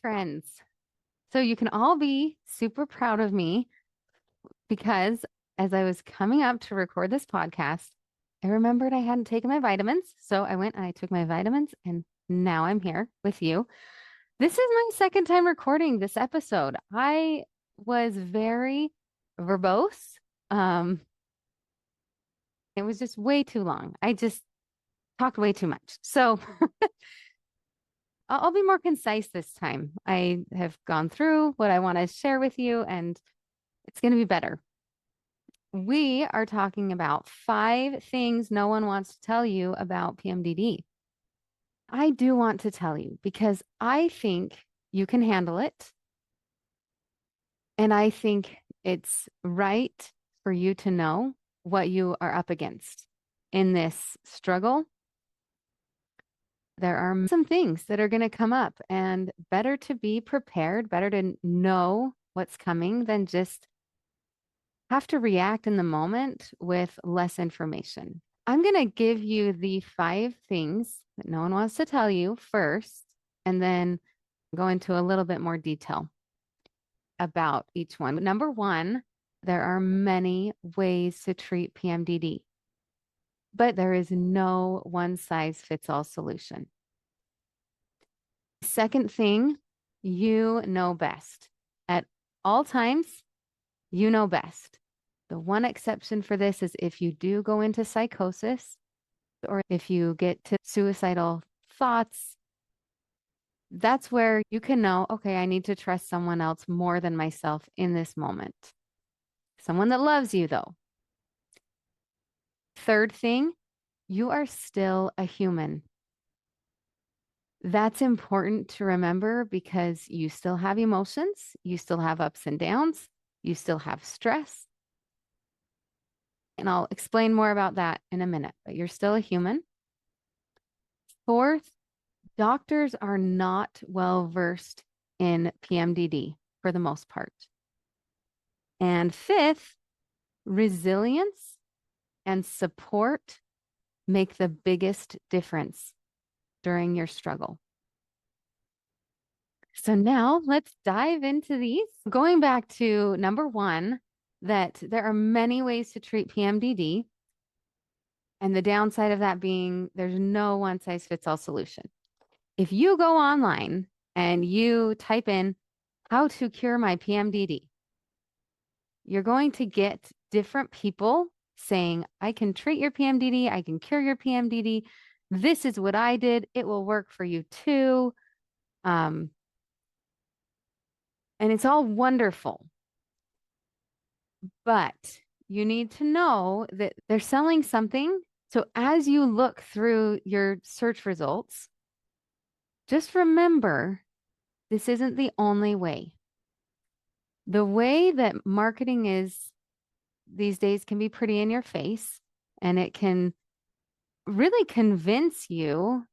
friends. So you can all be super proud of me because as I was coming up to record this podcast, I remembered I hadn't taken my vitamins. So I went and I took my vitamins and now I'm here with you. This is my second time recording this episode. I was very verbose. Um, it was just way too long. I just talked way too much. So I'll be more concise this time. I have gone through what I want to share with you, and it's going to be better. We are talking about 5 things no one wants to tell you about PMDD. I do want to tell you because I think you can handle it. And I think it's right for you to know what you are up against in this struggle. There are some things that are going to come up, and better to be prepared, better to know what's coming than just have to react in the moment with less information. I'm going to give you the 5 things that no one wants to tell you first, and then go into a little bit more detail about each one. Number 1, there are many ways to treat PMDD, but there is no one-size-fits-all solution. Second thing, you know best. At all times, you know best. The one exception for this is if you do go into psychosis or if you get to suicidal thoughts, that's where you can know, okay, I need to trust someone else more than myself in this moment. Someone that loves you, though. Third thing, you are still a human. That's important to remember because you still have emotions, you still have ups and downs, you still have stress. And I'll explain more about that in a minute, but you're still a human. Fourth, doctors are not well versed in PMDD for the most part. And fifth, resilience and support make the biggest difference during your struggle. So now let's dive into these. Going back to number 1, that there are many ways to treat PMDD. And the downside of that being there's no one size fits all solution. If you go online and you type in how to cure my PMDD, you're going to get different people saying, I can treat your PMDD, I can cure your PMDD. This is what I did. It will work for you too. And it's all wonderful. But you need to know that they're selling something. So as you look through your search results, just remember this isn't the only way. The way that marketing is these days can be pretty in your face, and it can really convince you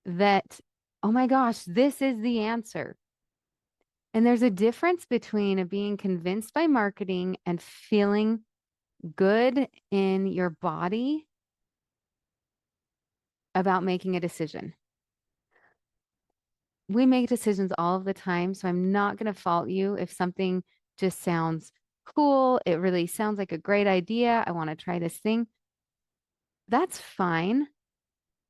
that, oh my gosh, this is the answer. And there's a difference between being convinced by marketing and feeling good in your body about making a decision. We make decisions all of the time, so I'm not going to fault you if something just sounds cool. It really sounds like a great idea. I want to try this thing. That's fine.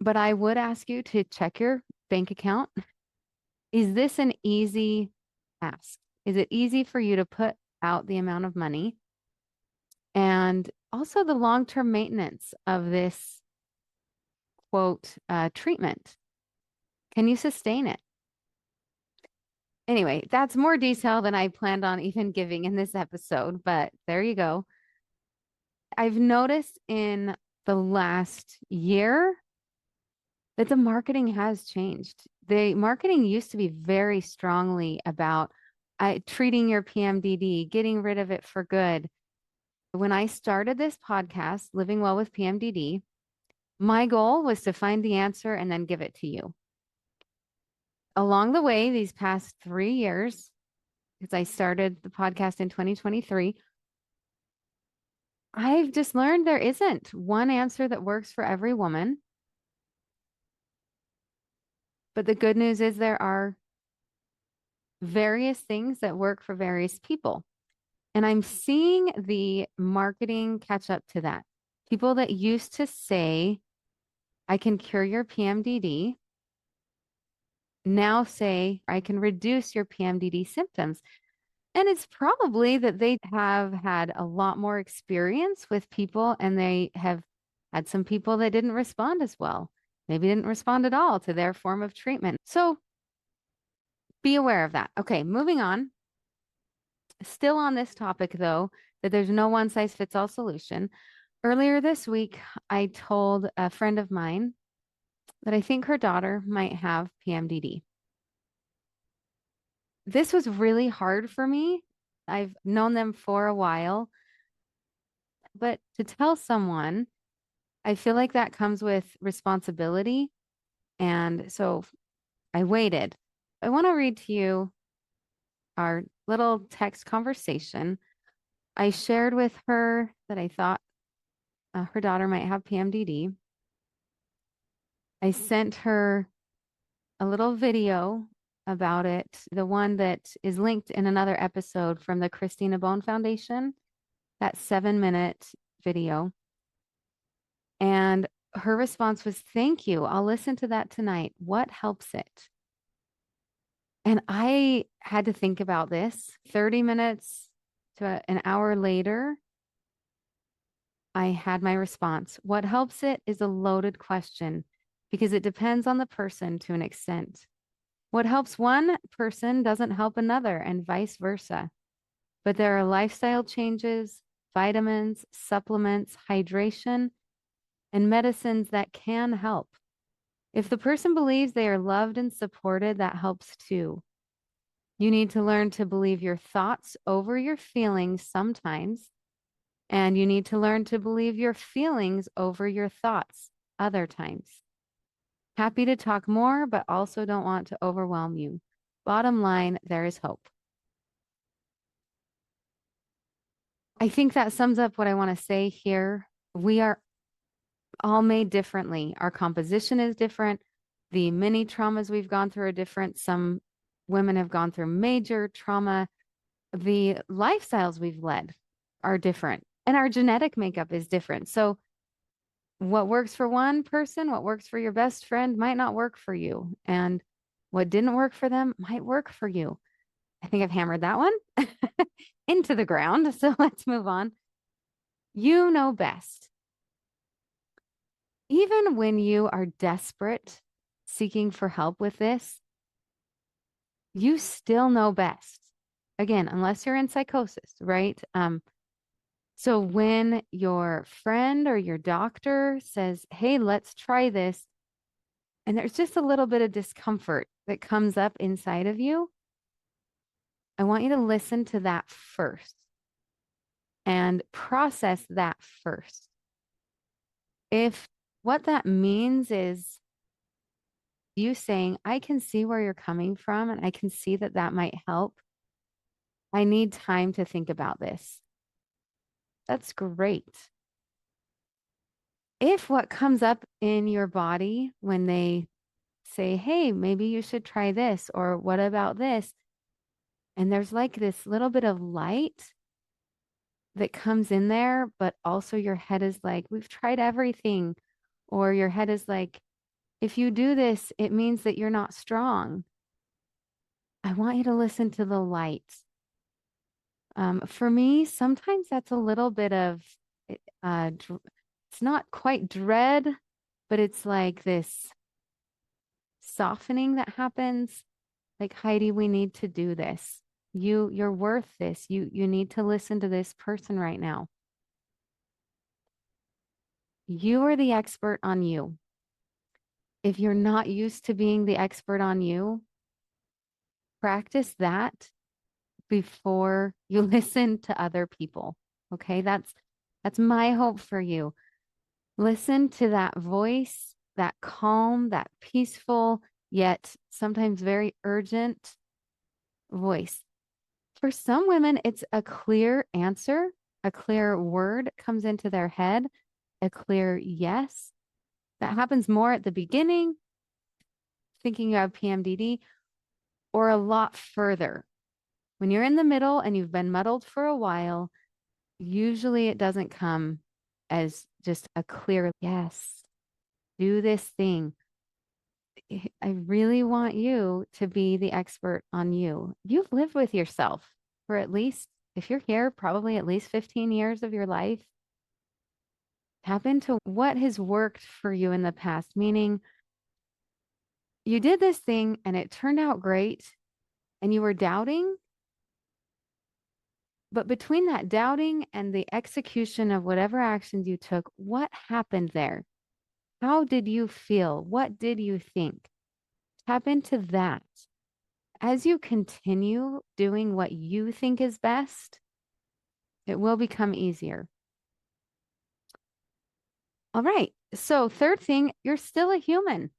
But I would ask you to check your bank account. Is this an easy ask? Is it easy for you to put out the amount of money? And also the long-term maintenance of this quote treatment. Can you sustain it? Anyway, that's more detail than I planned on even giving in this episode, but there you go. I've noticed in the last year that the marketing has changed. The marketing used to be very strongly about treating your PMDD, getting rid of it for good. When I started this podcast, Living Well with PMDD, my goal was to find the answer and then give it to you. Along the way, these past 3 years, because I started the podcast in 2023, I've just learned there isn't one answer that works for every woman. But the good news is there are various things that work for various people. And I'm seeing the marketing catch up to that. People that used to say, I can cure your PMDD, now say, I can reduce your PMDD symptoms. And it's probably that they have had a lot more experience with people and they have had some people that didn't respond as well, maybe didn't respond at all to their form of treatment. So be aware of that. Okay, moving on. Still on this topic, though, that there's no one size fits all solution. Earlier this week, I told a friend of mine that I think her daughter might have PMDD. This was really hard for me. I've known them for a while, but to tell someone, I feel like that comes with responsibility. And so I waited. I want to read to you our little text conversation. I shared with her that I thought her daughter might have PMDD. I sent her a little video about it, the one that is linked in another episode from the Christina Bone Foundation, that 7-minute video. And her response was, thank you. I'll listen to that tonight. What helps it? And I had to think about this 30 minutes to an hour later. I had my response. What helps it is a loaded question because it depends on the person to an extent. What helps one person doesn't help another, and vice versa. But there are lifestyle changes, vitamins, supplements, hydration, and medicines that can help. If the person believes they are loved and supported, that helps too. You need to learn to believe your thoughts over your feelings sometimes, and you need to learn to believe your feelings over your thoughts other times. Happy to talk more, but also don't want to overwhelm you. Bottom line, there is hope. I think that sums up what I want to say here. We are all made differently. Our composition is different. The mini traumas we've gone through are different. Some women have gone through major trauma. The lifestyles we've led are different, and our genetic makeup is different. So, what works for one person, what works for your best friend might not work for you. And what didn't work for them might work for you. I think I've hammered that one into the ground. So, let's move on. You know best. Even when you are desperate, seeking for help with this, you still know best. Again, unless you're in psychosis, right? So when your friend or your doctor says, hey, let's try this, and there's just a little bit of discomfort that comes up inside of you, I want you to listen to that first and process that first. If what that means is you saying, I can see where you're coming from and I can see that that might help. I need time to think about this. That's great. If what comes up in your body when they say, hey, maybe you should try this, or what about this? And there's like this little bit of light that comes in there, but also your head is like, we've tried everything. Or your head is like, if you do this, it means that you're not strong. I want you to listen to the light. For me, sometimes that's a little bit of, it's not quite dread, but it's like this softening that happens. Like, Heidi, we need to do this. You're worth this. You need to listen to this person right now. You are the expert on you. If you're not used to being the expert on you, practice that before you listen to other people. Okay? That's my hope for you. Listen to that voice, that calm, that peaceful, yet sometimes very urgent voice. For some women, it's a clear answer, a clear word comes into their head, a clear yes. That happens more at the beginning, thinking you have PMDD, or a lot further. When you're in the middle and you've been muddled for a while, usually it doesn't come as just a clear, yes, do this thing. I really want you to be the expert on you. You've lived with yourself for at least, if you're here, probably at least 15 years of your life. Tap into what has worked for you in the past, meaning you did this thing and it turned out great and you were doubting. But between that doubting and the execution of whatever actions you took, what happened there? How did you feel? What did you think? Tap into that. As you continue doing what you think is best, it will become easier. All right. So, third thing, you're still a human.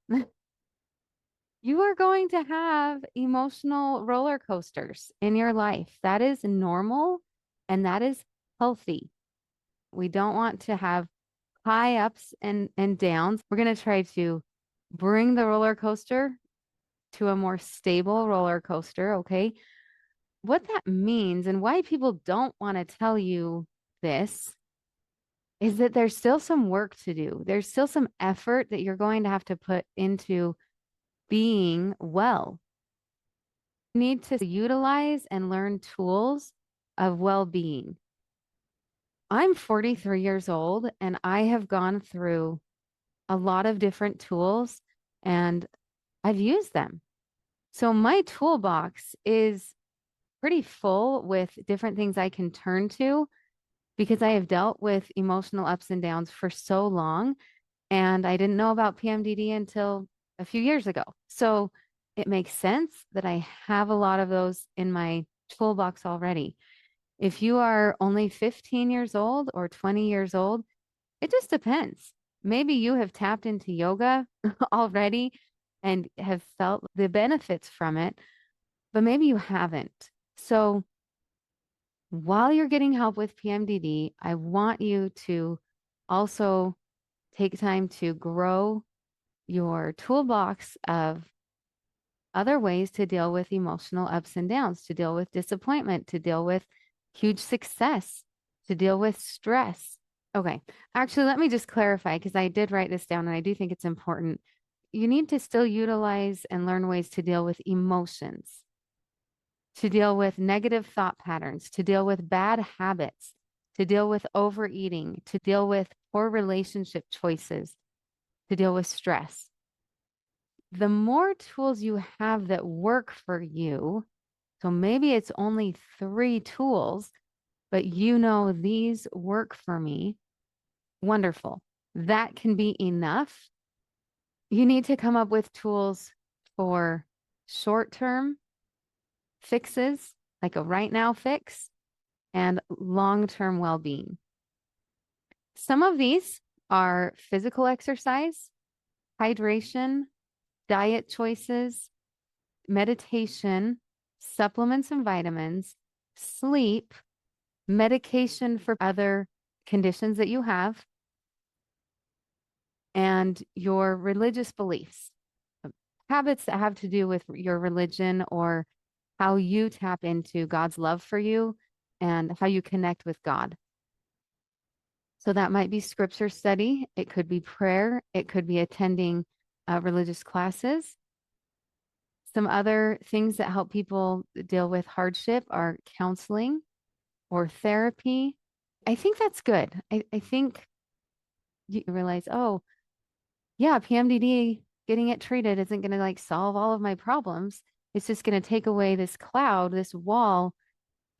You are going to have emotional roller coasters in your life. That is normal and that is healthy. We don't want to have high ups and downs. We're going to try to bring the roller coaster to a more stable roller coaster. Okay. What that means and why people don't want to tell you this is that there's still some work to do. There's still some effort that you're going to have to put into being well. You need to utilize and learn tools of well being. I'm 43 years old and I have gone through a lot of different tools and I've used them. So my toolbox is pretty full with different things I can turn to because I have dealt with emotional ups and downs for so long. And I didn't know about PMDD until a few years ago. So it makes sense that I have a lot of those in my toolbox already. If you are only 15 years old or 20 years old, it just depends. Maybe you have tapped into yoga already and have felt the benefits from it, but maybe you haven't. So while you're getting help with PMDD, I want you to also take time to grow your toolbox of other ways to deal with emotional ups and downs, to deal with disappointment, to deal with huge success, to deal with stress. Okay. Actually, let me just clarify because I did write this down and I do think it's important. You need to still utilize and learn ways to deal with emotions, to deal with negative thought patterns, to deal with bad habits, to deal with overeating, to deal with poor relationship choices, to deal with stress. The more tools you have that work for you, so maybe it's only 3 tools, but you know these work for me. Wonderful. That can be enough. You need to come up with tools for short-term fixes, like a right now fix, and long-term well-being. Some of these are physical exercise, hydration, diet choices, meditation, supplements and vitamins, sleep, medication for other conditions that you have, and your religious beliefs, habits that have to do with your religion or how you tap into God's love for you and how you connect with God. So that might be scripture study. It could be prayer. It could be attending religious classes. Some other things that help people deal with hardship are counseling or therapy. I think that's good. I think you realize, oh, yeah, PMDD, getting it treated isn't going to like solve all of my problems. It's just going to take away this cloud, this wall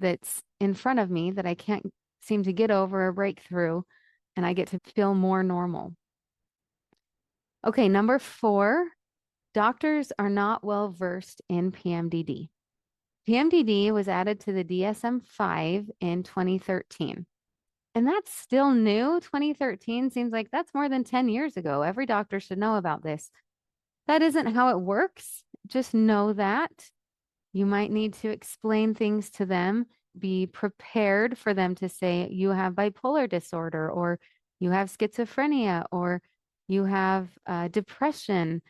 that's in front of me that I can't seem to get over or break through, and I get to feel more normal. Okay, number 4, doctors are not well versed in PMDD. PMDD was added to the DSM-5 in 2013. And that's still new. 2013 seems like that's more than 10 years ago. Every doctor should know about this. That isn't how it works. Just know that. You might need to explain things to them. Be prepared for them to say you have bipolar disorder or you have schizophrenia or you have depression.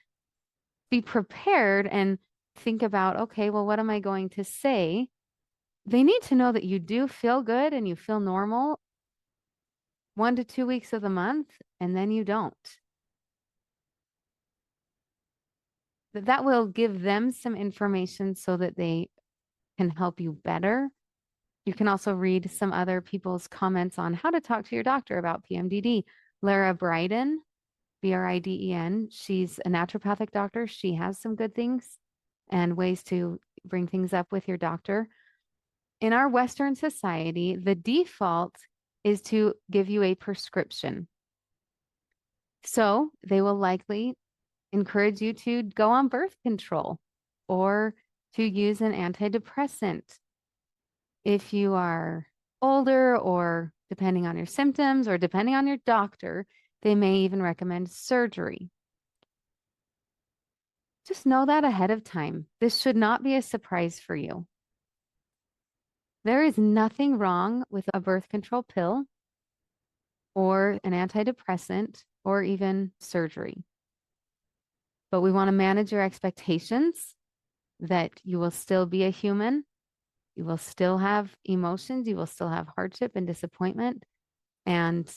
Be prepared and think about, okay, well, what am I going to say? They need to know that you do feel good and you feel normal 1 to 2 weeks of the month, and then you don't. That will give them some information so that they can help you better. You can also read some other people's comments on how to talk to your doctor about PMDD. Lara Bryden, Briden, she's a naturopathic doctor. She has some good things and ways to bring things up with your doctor. In our Western society, the default is to give you a prescription. So they will likely encourage you to go on birth control or to use an antidepressant. If you are older or depending on your symptoms or depending on your doctor, they may even recommend surgery. Just know that ahead of time. This should not be a surprise for you. There is nothing wrong with a birth control pill or an antidepressant or even surgery. But we want to manage your expectations that you will still be a human. You will still have emotions. You will still have hardship and disappointment. And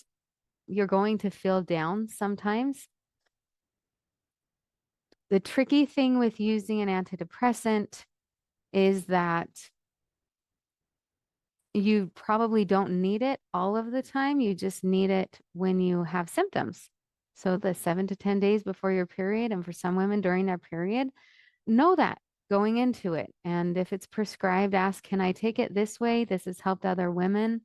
you're going to feel down sometimes. The tricky thing with using an antidepressant is that you probably don't need it all of the time. You just need it when you have symptoms. So the 7 to 10 days before your period, and for some women during their period, know that going into it. And if it's prescribed, ask, can I take it this way? This has helped other women.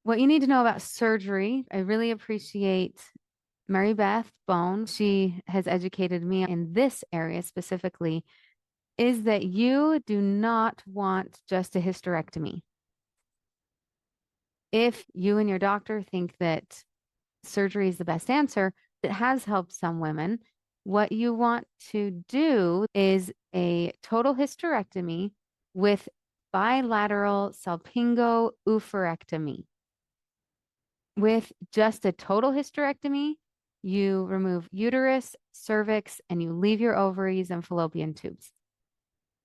What you need to know about surgery, I really appreciate Mary Beth Bone. She has educated me in this area specifically, is that you do not want just a hysterectomy. If you and your doctor think that surgery is the best answer, it has helped some women. What you want to do is a total hysterectomy with bilateral salpingo oophorectomy. With just a total hysterectomy, you remove uterus, cervix, and you leave your ovaries and fallopian tubes.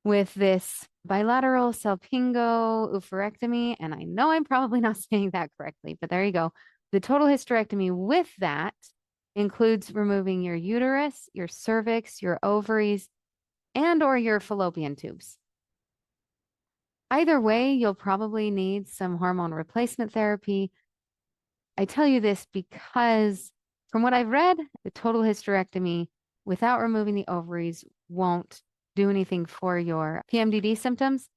With this bilateral salpingo oophorectomy, and I know I'm probably not saying that correctly, but there you go. The total hysterectomy with that includes removing your uterus, your cervix, your ovaries, and or your fallopian tubes. Either way, you'll probably need some hormone replacement therapy. I tell you this because from what I've read, the total hysterectomy without removing the ovaries won't do anything for your PMDD symptoms,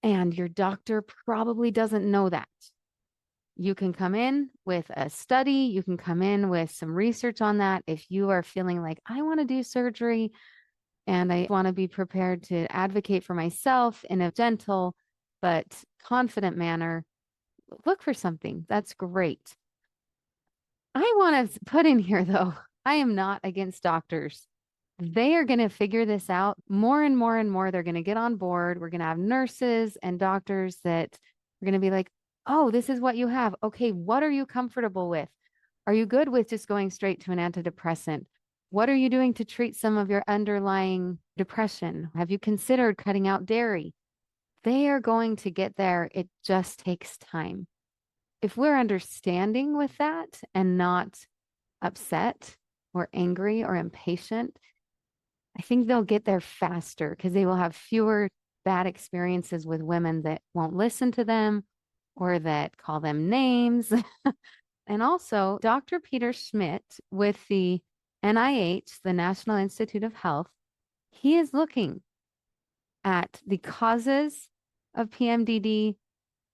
and your doctor probably doesn't know that. You can come in with a study, you can come in with some research on that. If you are feeling like, I want to do surgery and I want to be prepared to advocate for myself in a gentle but confident manner, look for something. That's great. I want to put in here, though, I am not against doctors. They are going to figure this out more and more and more. They're going to get on board. We're going to have nurses and doctors that are going to be like, oh, this is what you have. Okay, what are you comfortable with? Are you good with just going straight to an antidepressant? What are you doing to treat some of your underlying depression? Have you considered cutting out dairy? They are going to get there. It just takes time. If we're understanding with that and not upset or angry or impatient, I think they'll get there faster because they will have fewer bad experiences with women that won't listen to them or that call them names. And also, Dr. Peter Schmidt with the NIH, the National Institute of Health, he is looking at the causes of PMDD,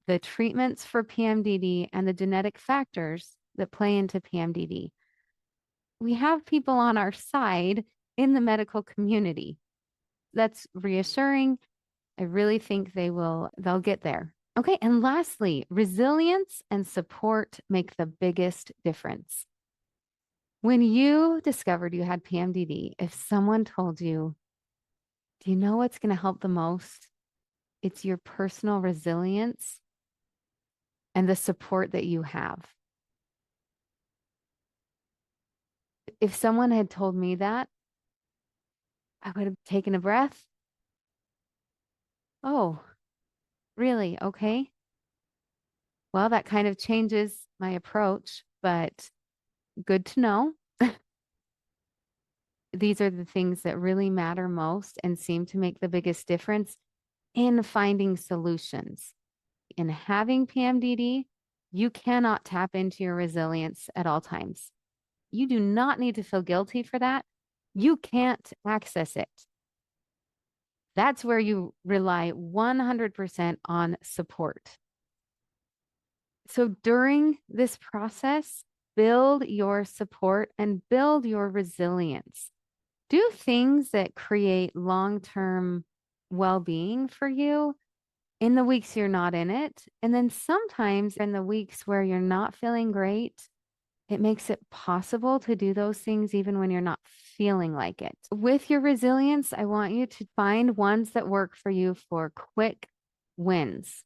the treatments for PMDD, and the genetic factors that play into PMDD. We have people on our side in the medical community. That's reassuring. I really think they'll get there. Okay, and lastly, resilience and support make the biggest difference. When you discovered you had PMDD, if someone told you, do you know what's going to help the most? It's your personal resilience and the support that you have. If someone had told me that, I would have taken a breath Oh, really? Okay. Well, that kind of changes my approach, but good to know. These are the things that really matter most and seem to make the biggest difference in finding solutions. In having PMDD, you cannot tap into your resilience at all times. You do not need to feel guilty for that. You can't access it. That's where you rely 100% on support. So during this process, build your support and build your resilience. Do things that create long-term well-being for you in the weeks you're not in it. And then sometimes in the weeks where you're not feeling great, it makes it possible to do those things even when you're not feeling like it. With your resilience, I want you to find ones that work for you for quick wins.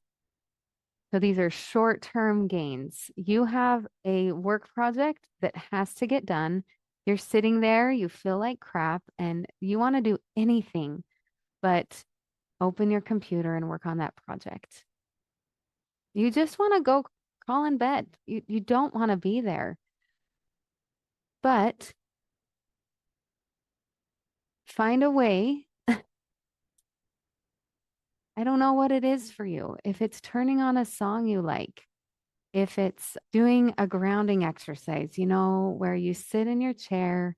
So these are short-term gains. You have a work project that has to get done. You're sitting there, you feel like crap, and you want to do anything but open your computer and work on that project. You just want to go crawl in bed. You don't want to be there. But find a way. I don't know what it is for you. If it's turning on a song you like, if it's doing a grounding exercise, where you sit in your chair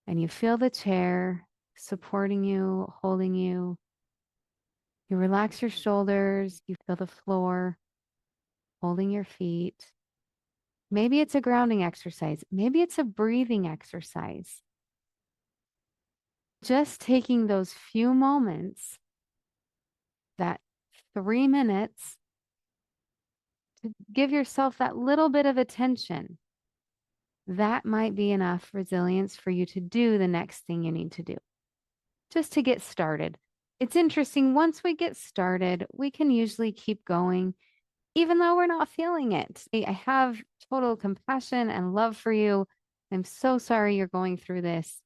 and you feel the chair supporting you, holding you. You relax your shoulders, you feel the floor, holding your feet. Maybe it's a grounding exercise. Maybe it's a breathing exercise. Just taking those few moments, that 3 minutes, to give yourself that little bit of attention, that might be enough resilience for you to do the next thing you need to do, just to get started. It's interesting. Once we get started, we can usually keep going, even though we're not feeling it. I have total compassion and love for you. I'm so sorry you're going through this.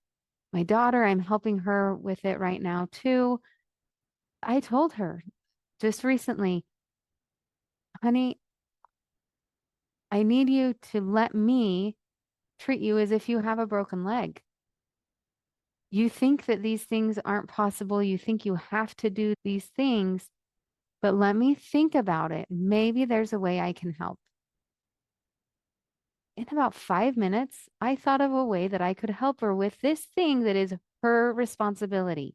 My daughter, I'm helping her with it right now too. I told her just recently, honey, I need you to let me treat you as if you have a broken leg. You think that these things aren't possible. You think you have to do these things, but let me think about it. Maybe there's a way I can help. In about 5 minutes, I thought of a way that I could help her with this thing that is her responsibility.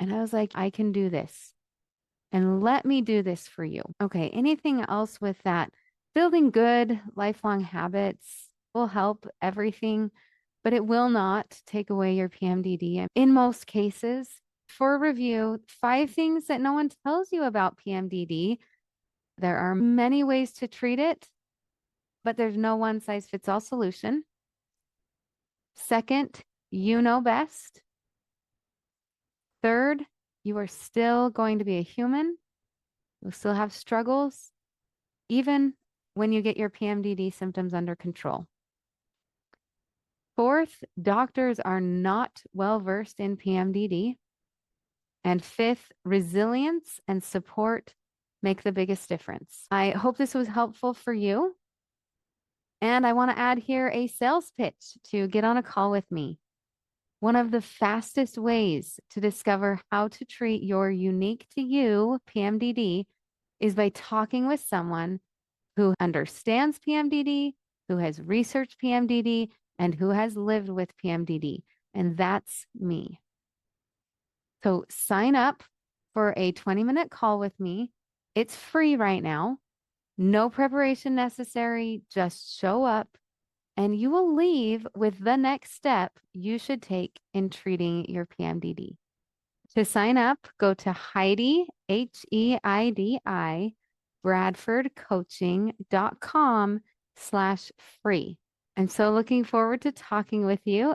And I was like, I can do this. And let me do this for you. Okay, anything else with that? Building good lifelong habits will help everything, but it will not take away your PMDD. In most cases, for review, 5 things that no one tells you about PMDD. There are many ways to treat it, but there's no one size fits all solution. Second, you know best. Third, you are still going to be a human. You'll still have struggles, even when you get your PMDD symptoms under control. Fourth, doctors are not well versed in PMDD. And fifth, resilience and support make the biggest difference. I hope this was helpful for you. And I want to add here a sales pitch to get on a call with me. One of the fastest ways to discover how to treat your unique to you PMDD is by talking with someone who understands PMDD, who has researched PMDD, and who has lived with PMDD. And that's me. So sign up for a 20-minute call with me. It's free right now. No preparation necessary. Just show up and you will leave with the next step you should take in treating your PMDD. To sign up, go to Heidi, HEIDI, bradfordcoaching.com/free. I'm so looking forward to talking with you.